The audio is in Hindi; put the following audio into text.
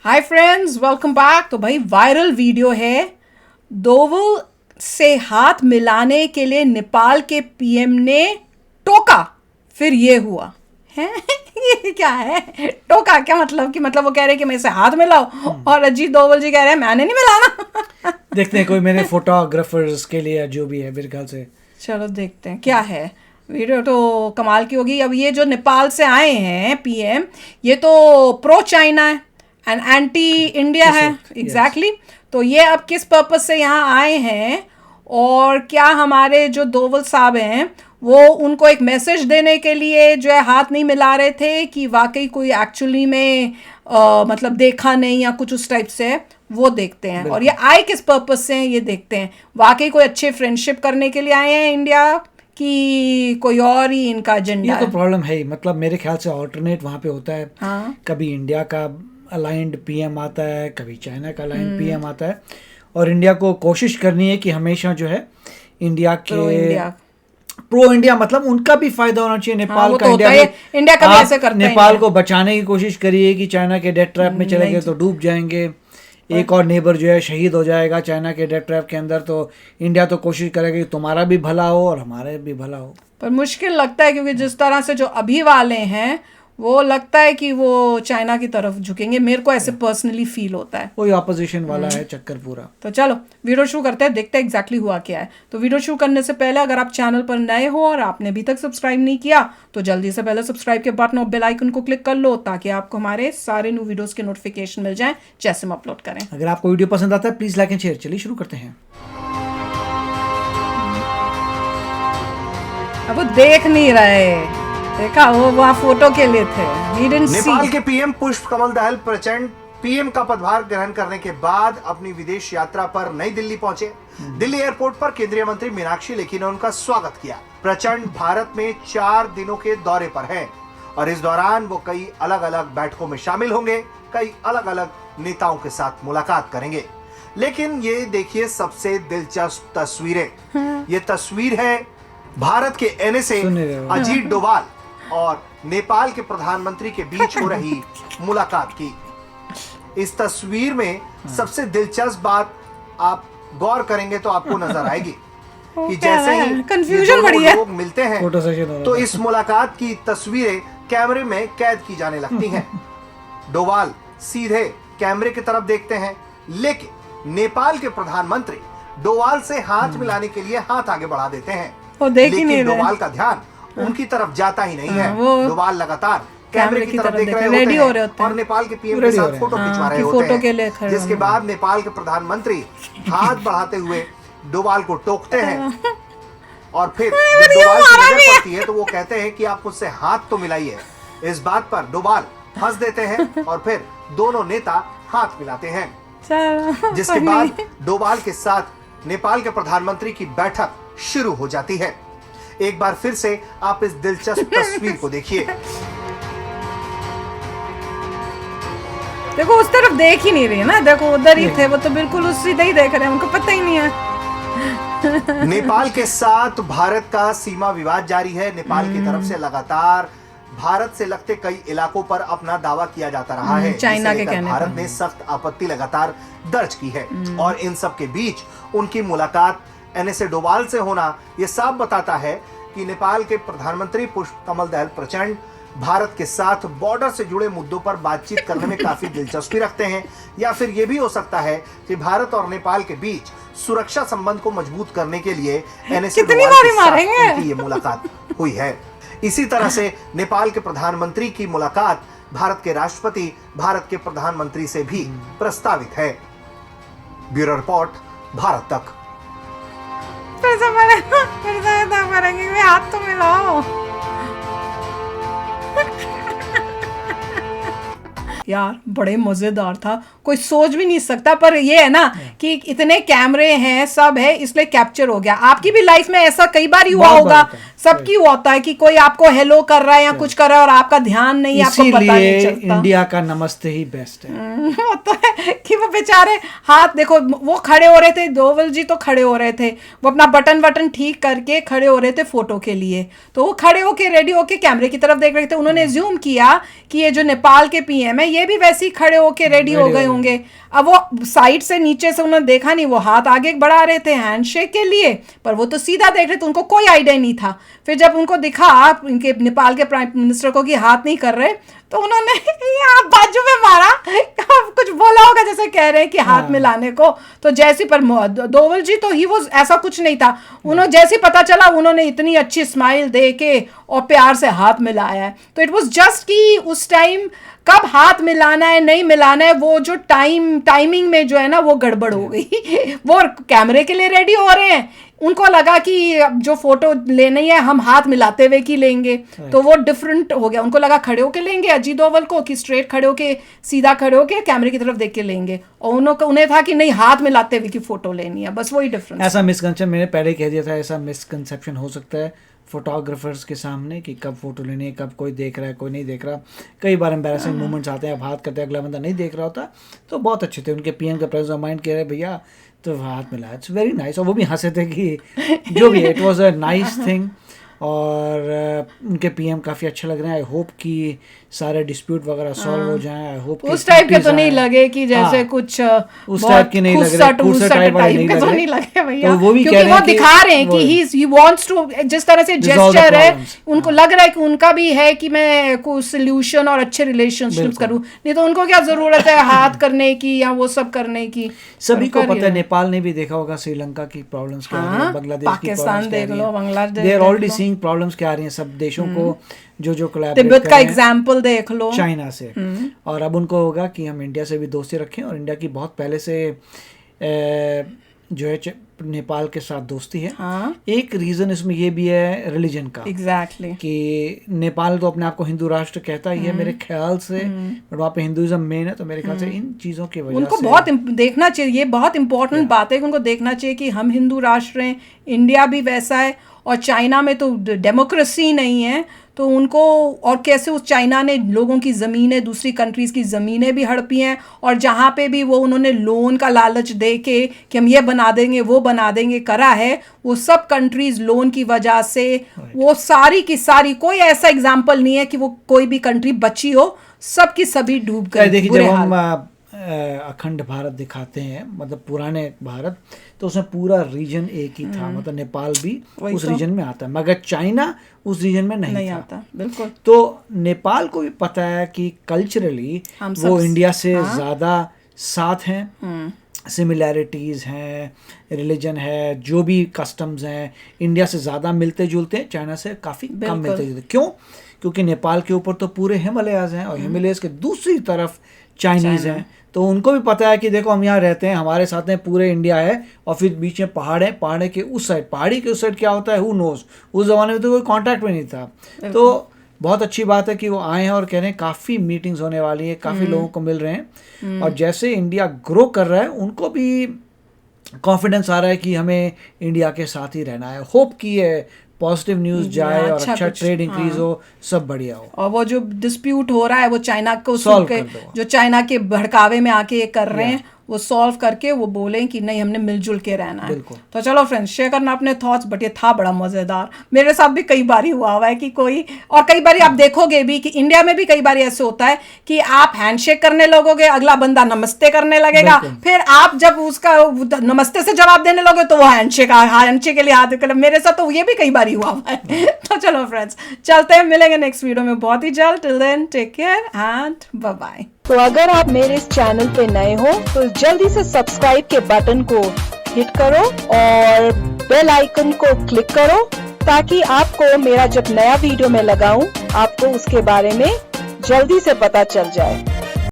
Hi friends, welcome back. तो भाई वायरल वीडियो है, दोवल से हाथ मिलाने के लिए नेपाल के पीएम ने टोका, फिर ये हुआ है। ये क्या है? टोका क्या मतलब? कि मतलब वो कह रहे हैं कि मैं इसे हाथ मिलाओ और अजीत दोवल जी कह रहे हैं मैंने नहीं मिलाना। देखते हैं कोई मेरे फोटोग्राफर्स के लिए जो भी है मेरे ख्याल से। चलो देखते हैं क्या है। वीडियो तो कमाल की होगी। अब ये जो नेपाल से आए हैं पीएम, ये तो प्रो चाइना है एंड एंटी इंडिया है। एग्जैक्टली तो ये अब किस पर्पज से यहाँ आए हैं और क्या हमारे जो दोवल साहब हैं वो उनको एक मैसेज देने के लिए जो है हाथ नहीं मिला रहे थे कि वाकई कोई एक्चुअली में मतलब देखा नहीं या कुछ उस टाइप से है, वो देखते हैं। और ये आए किस पर्पज से हैं ये देखते हैं। वाकई कोई अच्छे फ्रेंडशिप करने के लिए आए हैं इंडिया कि कोई और ही इनका एजेंडा ये तो प्रॉब्लम है ही। मतलब मेरे ख्याल से ऑल्टरनेट वहाँ पे होता है। हाँ, कभी इंडिया का अलाइंड पीएम आता है, कभी चाइना का अलाइंड पीएम आता है, और इंडिया को कोशिश करनी है कि हमेशा जो है इंडिया के प्रो इंडिया मतलब उनका भी फायदा होना चाहिए। नेपाल का इंडिया का भी ऐसे करते हैं। नेपाल को बचाने की कोशिश करिए कि चाइना के डेथ ट्रैप में चले गए तो डूब जाएंगे, एक और नेबर जो है शहीद हो जाएगा चाइना के डेथ ट्रैप के अंदर। तो इंडिया तो कोशिश करेगा कि तुम्हारा भी भला हो और हमारा भी भला हो। पर मुश्किल लगता है क्योंकि जिस तरह से जो अभी वाले हैं वो लगता है कि वो चाइना की तरफ झुकेंगे। मेरे को ऐसे पर्सनली फील होता है। कोई ऑपोजिशन वाला है चक्कर पूरा। तो चलो वीडियो शुरू करते हैं, देखते हैं एग्जैक्टली हुआ क्या है। तो वीडियो शुरू करने से पहले अगर आप चैनल पर नए हो और आपने अभी तक सब्सक्राइब नहीं किया तो जल्दी से पहले सब्सक्राइब के बटन और बेल आइकन को क्लिक कर लो ताकि आपको हमारे सारे न्यू वीडियोस के नोटिफिकेशन मिल जाएं जैसे हम अपलोड करें। अगर आपको वीडियो पसंद आता है प्लीज लाइक एंड शेयर। चलिए शुरू करते हैं। अब वो देख नहीं रहे, देखा वो वहाँ फोटो के लिए थे। नेपाल के पीएम पुष्प कमल दहल प्रचंड पीएम का पदभार ग्रहण करने के बाद अपनी विदेश यात्रा पर नई दिल्ली पहुंचे। दिल्ली एयरपोर्ट पर केंद्रीय मंत्री मीनाक्षी लेखी ने उनका स्वागत किया। प्रचंड भारत में 4 दिनों के दौरे पर हैं और इस दौरान वो कई अलग अलग बैठकों में शामिल होंगे, कई अलग अलग नेताओं के साथ मुलाकात करेंगे। लेकिन ये देखिए सबसे दिलचस्प तस्वीरें। ये तस्वीर है भारत के एनएसए अजीत डोभाल और नेपाल के प्रधानमंत्री के बीच हो रही मुलाकात की। इस तस्वीर में सबसे दिलचस्प बात आप गौर करेंगे तो आपको नजर आएगी कि जैसे ही कंफ्यूजन बड़ी है, लोग मिलते हैं तो इस मुलाकात की तस्वीरें कैमरे में कैद की जाने लगती हैं। डोभाल सीधे कैमरे की तरफ देखते हैं, लेकिन नेपाल के प्रधानमंत्री डोभाल से हाथ मिलाने के लिए हाथ आगे बढ़ा देते हैं। लेकिन डोभाल का ध्यान उनकी तरफ जाता ही नहीं है। डोभाल लगातार कैमरे की तरफ देख रहे होते हैं और नेपाल के पीएम के साथ फोटो खिंचवा रहे होते हैं। जिसके बाद नेपाल के प्रधानमंत्री हाथ बढ़ाते हुए डोभाल को टोकते हैं और फिर जब डोभाल की नजर पड़ती है तो वो कहते हैं कि आप मुझसे हाथ तो मिलाइए। इस बात पर डोभाल हंस देते हैं और फिर दोनों नेता हाथ मिलाते हैं। जिसके बाद डोभाल के साथ नेपाल के प्रधानमंत्री की बैठक शुरू हो जाती है। एक बार फिर से आप इस दिलचस्प तस्वीर को देखिए। देखो उस तरफ देख ही नहीं रही है ना, देखो उधर ही थे वो, तो बिल्कुल उसी ही देख रहे हैं, उनको पता ही नहीं है। नेपाल के साथ भारत का सीमा विवाद जारी है। नेपाल की तरफ से लगातार भारत से लगते कई इलाकों पर अपना दावा किया जाता रहा है। चाइना के कहने भारत ने सख्त आपत्ति लगातार दर्ज की है और इन सब के बीच उनकी मुलाकात एनएसए डोभाल से होना यह साफ बताता है कि नेपाल के प्रधानमंत्री पुष्प कमल दहल प्रचंड भारत के साथ बॉर्डर से जुड़े मुद्दों पर बातचीत करने में काफी दिलचस्पी रखते हैं, या फिर यह भी हो सकता है कि भारत और नेपाल के बीच सुरक्षा संबंध को मजबूत करने के लिए एनएसए डोभाल के साथ उनकी ये मुलाकात हुई है। इसी तरह से नेपाल के प्रधानमंत्री की मुलाकात भारत के राष्ट्रपति, भारत के प्रधानमंत्री से भी प्रस्तावित है। ब्यूरो रिपोर्ट, भारत तक। फिर से मरेंगे, हाथ तो मिलाओ। यार बड़े मजेदार था, कोई सोच भी नहीं सकता। पर ये है ना कि इतने कैमरे हैं, सब है, इसलिए कैप्चर हो गया। आपकी भी लाइफ में ऐसा कई बार हुआ होगा, सबकी होता है कि कोई आपको हेलो कर रहा है या कुछ कर रहा है और आपका ध्यान नहीं, आपको पता नहीं चलता। इंडिया का नमस्ते ही बेस्ट है। वो तो है कि वो बेचारे हाथ देखो, वो खड़े हो रहे थे, दोवल जी तो खड़े हो रहे थे, वो अपना बटन ठीक करके खड़े हो रहे थे फोटो के लिए। तो वो खड़े होके रेडी होके कैमरे की तरफ देख रहे थे। उन्होंने ज्यूम किया कि ये जो नेपाल के पीएम है ये भी वैसे ही खड़े होके रेडी हो गए होंगे। अब वो साइड से नीचे से उन्होंने देखा नहीं, वो हाथ आगे बढ़ा रहे थे हैंडशेक के लिए, पर वो तो सीधा देख रहे थे, उनको कोई आइडिया नहीं था। फिर जब उनको दिखा इनके नेपाल के प्राइम मिनिस्टर को कि हाथ नहीं कर रहे, तो उन्होंने यहाँ बाजू में मारा, कुछ बोला होगा जैसे कह रहे हैं कि हाथ मिलाने को। तो जैसे पर डोवल जी तो ही वो ऐसा कुछ नहीं था, उन्होंने जैसे पता चला उन्होंने इतनी अच्छी स्माइल दे के और प्यार से हाथ मिलाया है। तो इट वाज जस्ट कि उस टाइम कब हाथ मिलाना है नहीं मिलाना है, वो जो टाइमिंग में जो है ना वो गड़बड़ हो गई। वो कैमरे के लिए रेडी हो रहे हैं, उनको लगा कि जो फोटो लेनी है हम हाथ मिलाते हुए की लेंगे, तो वो डिफरेंट हो गया। उनको लगा खड़े होके लेंगे अजीत डोवल को, कि स्ट्रेट खड़े होके सीधा खड़े होके कैमरे की तरफ देख के लेंगे, और उन्हें था कि नहीं हाथ मिलाते हुए की फोटो लेनी है, बस वही डिफरेंस। ऐसा मिसकंसेप्शन मैंने पहले कह दिया था, ऐसा मिसकंसेप्शन हो सकता है फोटोग्राफर्स के सामने कि कब फोटो लेनी है, कब कोई देख रहा है कोई नहीं देख रहा। कई बार एम्बैरेसिंग मोमेंट्स आते हैं, अब हाथ करते हैं अगला बंदा नहीं देख रहा होता। तो बहुत अच्छे थे उनके पीएम का प्रेजेंस ऑफ माइंड, कह रहे भैया तो हाथ मिला, इट्स वेरी नाइस। और वो भी हंसे थे कि जो भी it was a nice thing. और उनके पीएम काफ़ी अच्छे लग रहे हैं। आई होप कि सारे डिस्प्यूट वगैरह सॉल्व हो जाएं। आई होप उस टाइप के तो नहीं लगे कि जैसे कुछ उस टाइप के नहीं लग रहे, खुरसा टाइप वाले नहीं लगे भैया। तो वो भी क्योंकि वो दिखा रहे हैं कि ही वांट्स टू, जिस तरह से जेस्चर है उनको लग रहा है कि उनका भी है कि मैं कोई सोल्यूशन और अच्छे रिलेशनशिप्स करूं, नहीं तो उनको क्या जरूरत है हाथ करने की या वो सब करने की। सभी को पता है, नेपाल ने भी देखा होगा श्रीलंका की प्रॉब्लम्स क्या आ रही है, बांग्लादेश की पाकिस्तान देख लो, Bangladesh, they are already seeing problems क्या आ रही हैं सब देशों को जो कोलैबोरेट तिब्बत का एग्जांपल देख लो चाइना से। और अब उनको होगा कि हम इंडिया से भी दोस्ती रखें, और इंडिया की बहुत पहले से जो है नेपाल के साथ दोस्ती है। एक रीजन इसमें ये भी है रिलीजन का, एग्जैक्टली कि नेपाल तो अपने आप को हिंदू राष्ट्र कहता ही है मेरे ख्याल से, बट वहाँ पे हिंदुइज्म मेन है। तो मेरे ख्याल से इन चीज़ों की वजह उनको से बहुत देखना चाहिए, ये बहुत इंपॉर्टेंट बात है कि उनको देखना चाहिए कि हम हिंदू राष्ट्र हैं, इंडिया भी वैसा है, और चाइना में तो डेमोक्रेसी नहीं है। तो उनको, और कैसे उस चाइना ने लोगों की ज़मीनें, दूसरी कंट्रीज़ की ज़मीनें भी हड़पी हैं, और जहाँ पे भी वो उन्होंने लोन का लालच दे के कि हम ये बना देंगे वो बना देंगे करा है, वो सब कंट्रीज़ लोन की वजह से वो सारी की सारी, कोई ऐसा एग्जाम्पल नहीं है कि वो कोई भी कंट्री बची हो, सब की सभी डूब गई। देखिए जब हम अखंड भारत दिखाते हैं, मतलब पुराने भारत, तो उसमें पूरा रीजन एक ही था, मतलब नेपाल भी उस रीजन में आता है, मगर चाइना उस रीजन में नहीं था। बिल्कुल। तो नेपाल को भी पता है कि कल्चरली वो इंडिया से ज़्यादा साथ हैं, सिमिलैरिटीज़ हैं, रिलीजन है, जो भी कस्टम्स हैं इंडिया से ज़्यादा मिलते जुलते हैं, चाइना से काफ़ी कम मिलते जुलते। क्यों? क्योंकि नेपाल के ऊपर तो पूरे हिमालयाज़ हैं, और हिमालयाज़ के दूसरी तरफ चाइनीज़ हैं। तो उनको भी पता है कि देखो हम यहाँ रहते हैं, हमारे साथ में पूरे इंडिया है, और फिर बीच में पहाड़ है, पहाड़ी के उस साइड क्या होता है हु नोज। उस ज़माने में तो कोई कांटेक्ट में नहीं था। तो बहुत अच्छी बात है कि वो आए हैं और कह रहे हैं काफ़ी मीटिंग्स होने वाली है, काफ़ी लोगों को मिल रहे हैं, और जैसे इंडिया ग्रो कर रहा है उनको भी कॉन्फिडेंस आ रहा है कि हमें इंडिया के साथ ही रहना है। होप की है पॉजिटिव न्यूज़ जाए और अच्छा ट्रेड इंक्रीज हो, सब बढ़िया हो। और वो जो डिस्प्यूट हो रहा है वो चाइना को सुन के, जो चाइना के भड़कावे में आके ये कर रहे हैं, वो सॉल्व करके वो बोलें कि नहीं हमने मिलजुल के रहना है। तो चलो फ्रेंड्स, शेयर करना अपने थॉट्स, बट ये था बड़ा मज़ेदार। मेरे साथ भी कई बार हुआ है कि कोई, और कई बार आप देखोगे भी कि इंडिया में भी कई बार ऐसे होता है कि आप हैंडशेक करने लगोगे, अगला बंदा नमस्ते करने लगेगा, फिर आप जब उसका नमस्ते से जवाब देने लगे तो वो हैंडशेक के लिए हाथ कर। मेरे साथ तो ये भी कई बार हुआ है। तो चलो फ्रेंड्स, चलते हैं, मिलेंगे नेक्स्ट वीडियो में बहुत ही जल्द। Till then take care and bye bye. तो अगर आप मेरे इस चैनल पे नए हो तो जल्दी से सब्सक्राइब के बटन को हिट करो और बेल आइकन को क्लिक करो, ताकि आपको मेरा जब नया वीडियो मैं लगाऊं आपको उसके बारे में जल्दी से पता चल जाए।